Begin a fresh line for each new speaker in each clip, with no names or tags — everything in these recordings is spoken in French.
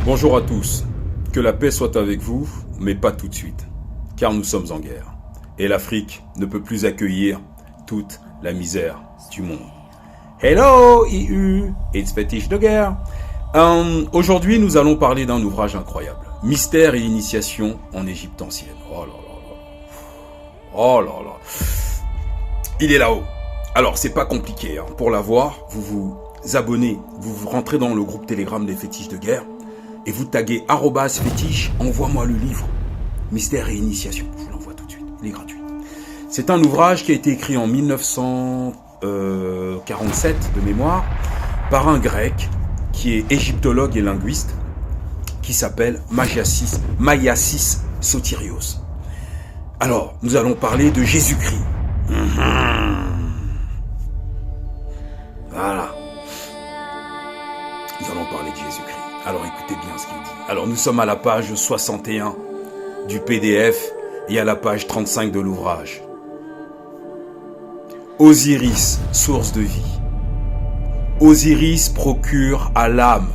Bonjour à tous, que la paix soit avec vous, mais pas tout de suite, car nous sommes en guerre. Et l'Afrique ne peut plus accueillir toute la misère du monde. Hello EU, it's Fétiche de guerre. Aujourd'hui, nous allons parler d'un ouvrage incroyable. Mystère et initiation en Égypte ancienne. Oh là là là. Oh là là. Il est là-haut. Alors, c'est pas compliqué. Pour l'avoir, vous vous abonnez, vous rentrez dans le groupe Telegram des Fétiches de guerre et vous taguez @fétiche, envoie-moi le livre. Mystère et initiation. Je vous l'envoie tout de suite. Il est gratuit. C'est un ouvrage qui a été écrit en 1947 de mémoire par un grec qui est égyptologue et linguiste qui s'appelle Maiasis Sotirios. Alors, nous allons parler de Jésus-Christ. Voilà. Nous allons parler de Jésus-Christ. Alors écoutez bien ce qu'il dit. Alors nous sommes à la page 61 du PDF et à la page 35 de l'ouvrage. Osiris, source de vie. Osiris procure à l'âme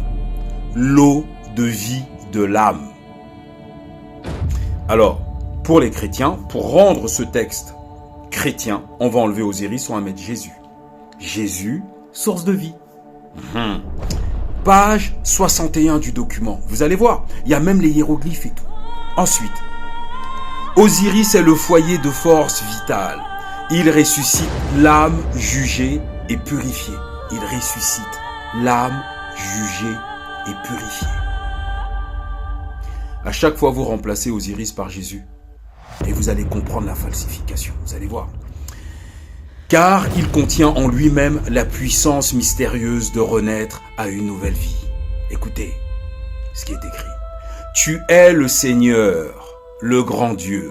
l'eau de vie de l'âme. Alors, pour les chrétiens, pour rendre ce texte chrétien, on va enlever Osiris, on va mettre Jésus. Jésus, source de vie. Page 61 du document. Vous allez voir, il y a même les hiéroglyphes et tout. Ensuite, Osiris est le foyer de force vitale. Il ressuscite l'âme jugée et purifiée. Il ressuscite l'âme jugée et purifiée. À chaque fois, vous remplacez Osiris par Jésus. Et vous allez comprendre la falsification. Vous allez voir. Car il contient en lui-même la puissance mystérieuse de renaître à une nouvelle vie. Écoutez ce qui est écrit. Tu es le Seigneur, le grand Dieu,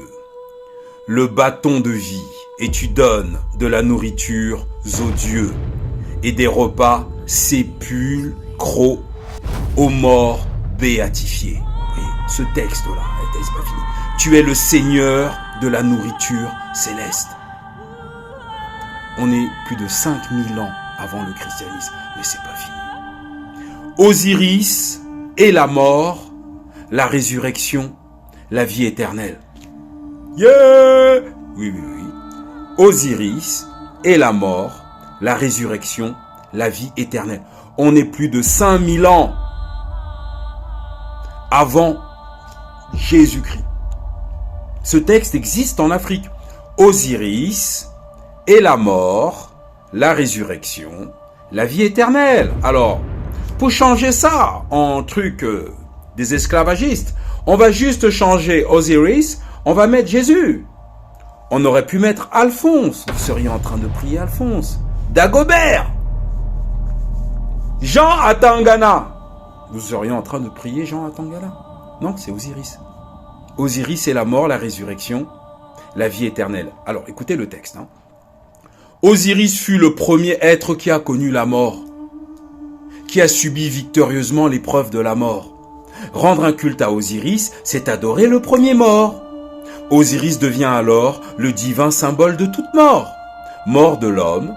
le bâton de vie, et tu donnes de la nourriture aux dieux et des repas sépulcraux aux morts béatifiés. Et ce texte-là, c'est pas fini. Tu es le Seigneur de la nourriture céleste. On est plus de 5000 ans avant le christianisme, mais c'est pas fini. Osiris est la mort, la résurrection, la vie éternelle. Yeah! Oui. Osiris est la mort, la résurrection, la vie éternelle. On est plus de 5000 ans avant Jésus-Christ. Ce texte existe en Afrique. Osiris est la mort, la résurrection, la vie éternelle. Alors, pour changer ça en truc des esclavagistes, on va juste changer Osiris, on va mettre Jésus. On aurait pu mettre Alphonse. Vous seriez en train de prier Alphonse. Dagobert. Jean Atangana. Vous seriez en train de prier Jean Atangana. Non, c'est Osiris. Osiris est la mort, la résurrection, la vie éternelle. Alors, écoutez le texte. Osiris fut le premier être qui a connu la mort, qui a subi victorieusement l'épreuve de la mort. Rendre un culte à Osiris, c'est adorer le premier mort. Osiris devient alors le divin symbole de toute mort. Mort de l'homme,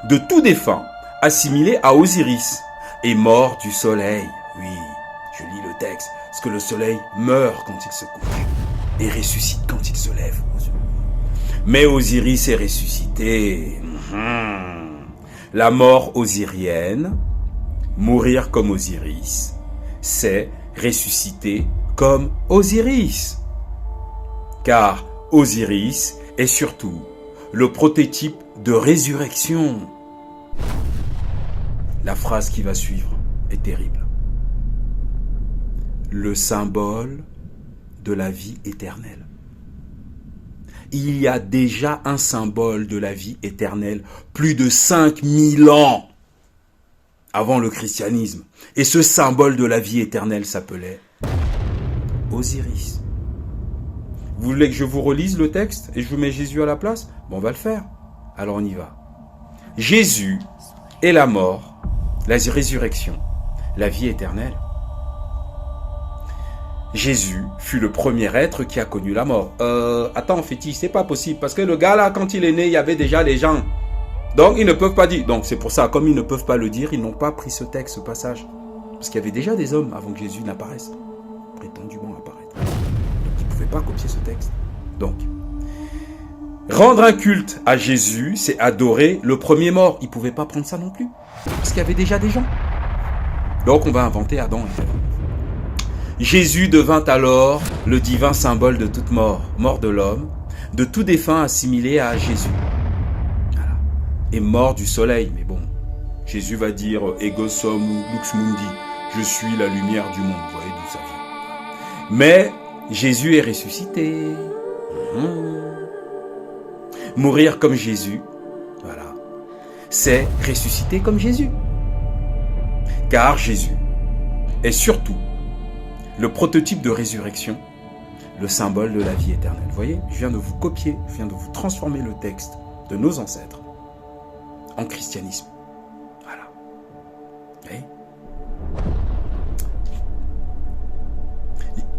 de tout défunt, assimilé à Osiris. Et mort du soleil. Oui, je lis le texte. Parce que le soleil meurt quand il se couche et ressuscite quand il se lève. Mais Osiris est ressuscité. La mort osirienne, mourir comme Osiris, c'est ressusciter comme Osiris. Car Osiris est surtout le prototype de résurrection. La phrase qui va suivre est terrible. Le symbole de la vie éternelle. Il y a déjà un symbole de la vie éternelle plus de 5000 ans avant le christianisme. Et ce symbole de la vie éternelle s'appelait Osiris. Vous voulez que je vous relise le texte et je vous mets Jésus à la place? Bon, on va le faire. Alors on y va. Jésus est la mort, la résurrection, la vie éternelle. Jésus fut le premier être qui a connu la mort. Attends, Fétiche, c'est pas possible. Parce que le gars là, quand il est né, il y avait déjà les gens. Donc, ils ne peuvent pas dire. Donc, c'est pour ça, comme ils ne peuvent pas le dire, ils n'ont pas pris ce texte, ce passage. Parce qu'il y avait déjà des hommes avant que Jésus n'apparaisse, prétendument apparaître. Donc ils ne pouvaient pas copier ce texte. Donc, rendre un culte à Jésus, c'est adorer le premier mort. Ils ne pouvaient pas prendre ça non plus. Parce qu'il y avait déjà des gens. Donc on va inventer Adam et Ève. Jésus devint alors le divin symbole de toute mort, mort de l'homme, de tout défunt assimilé à Jésus. Voilà. Et mort du soleil. Mais bon, Jésus va dire « Ego sum lux mundi », je suis la lumière du monde. Vous voyez d'où ça vient. Mais Jésus est ressuscité. Mourir comme Jésus, voilà, c'est ressusciter comme Jésus. Car Jésus est surtout le prototype de résurrection, le symbole de la vie éternelle. Vous voyez, je viens de vous copier, je viens de vous transformer le texte de nos ancêtres en christianisme. Voilà. Vous voyez ?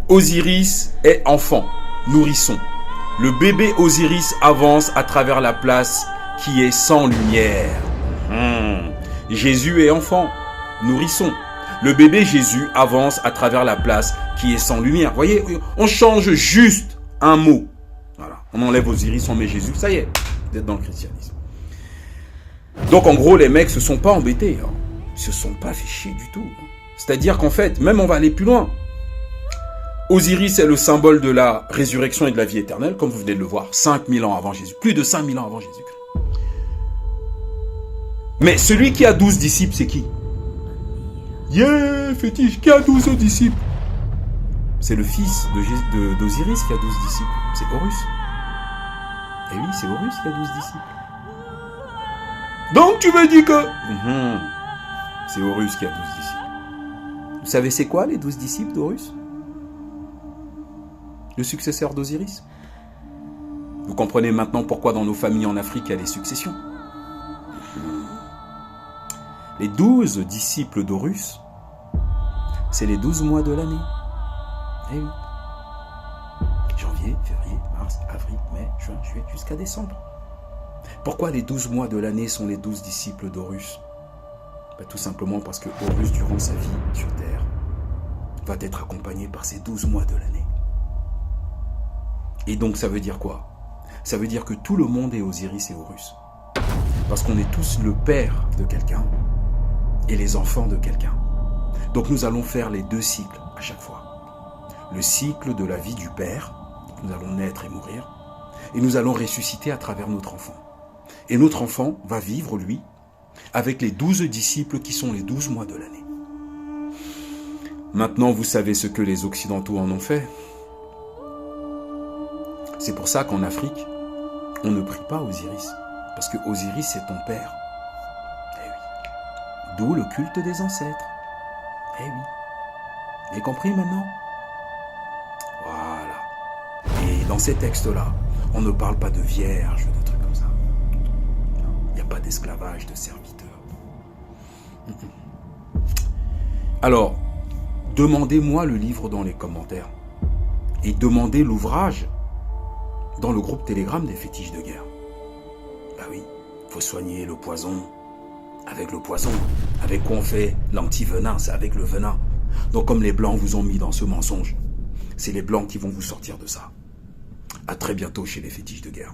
Osiris est enfant, nourrisson. Le bébé Osiris avance à travers la place qui est sans lumière. Jésus est enfant, nourrisson. Le bébé Jésus avance à travers la place qui est sans lumière. Vous voyez, on change juste un mot. Voilà. On enlève Osiris, on met Jésus. Ça y est, vous êtes dans le christianisme. Donc en gros, les mecs ne se sont pas embêtés. Hein. Ils ne se sont pas fait chier du tout. C'est-à-dire qu'en fait, même on va aller plus loin. Osiris est le symbole de la résurrection et de la vie éternelle, comme vous venez de le voir, 5000 ans avant Jésus, plus de 5000 ans avant Jésus-Christ. Mais celui qui a 12 disciples, c'est qui? Yeah, fétiche, qui a 12 disciples? C'est le fils d'Osiris qui a 12 disciples, c'est Horus. Et oui, c'est Horus qui a 12 disciples. Donc tu me dis que... C'est Horus qui a 12 disciples. Vous savez c'est quoi les 12 disciples d'Horus? Le successeur d'Osiris. Vous comprenez maintenant pourquoi dans nos familles en Afrique il y a des successions. Les 12 disciples d'Horus, c'est les 12 mois de l'année. Eh oui. Janvier, février, mars, avril, mai, juin, juillet, jusqu'à décembre. Pourquoi les 12 mois de l'année sont les 12 disciples d'Horus? Tout simplement parce que Horus, durant sa vie sur Terre, va être accompagné par ces 12 mois de l'année. Et donc ça veut dire quoi? Ça veut dire que tout le monde est Osiris et Horus. Parce qu'on est tous le père de quelqu'un et les enfants de quelqu'un. Donc nous allons faire les deux cycles à chaque fois. Le cycle de la vie du père, nous allons naître et mourir, et nous allons ressusciter à travers notre enfant. Et notre enfant va vivre, lui, avec les 12 disciples qui sont les 12 mois de l'année. Maintenant, vous savez ce que les Occidentaux en ont fait. C'est pour ça qu'en Afrique, on ne prie pas Osiris. Parce que Osiris, c'est ton père. Eh oui. D'où le culte des ancêtres. Eh oui. Vous avez compris maintenant? Voilà. Et dans ces textes-là, on ne parle pas de vierges, de trucs comme ça. Il n'y a pas d'esclavage, de serviteurs. Alors, demandez-moi le livre dans les commentaires. Et demandez l'ouvrage dans le groupe Telegram des fétiches de guerre. Bah oui, il faut soigner le poison avec le poison. Avec quoi on fait l'anti-venin? C'est avec le venin. Donc comme les Blancs vous ont mis dans ce mensonge, c'est les Blancs qui vont vous sortir de ça. À très bientôt chez les fétiches de guerre.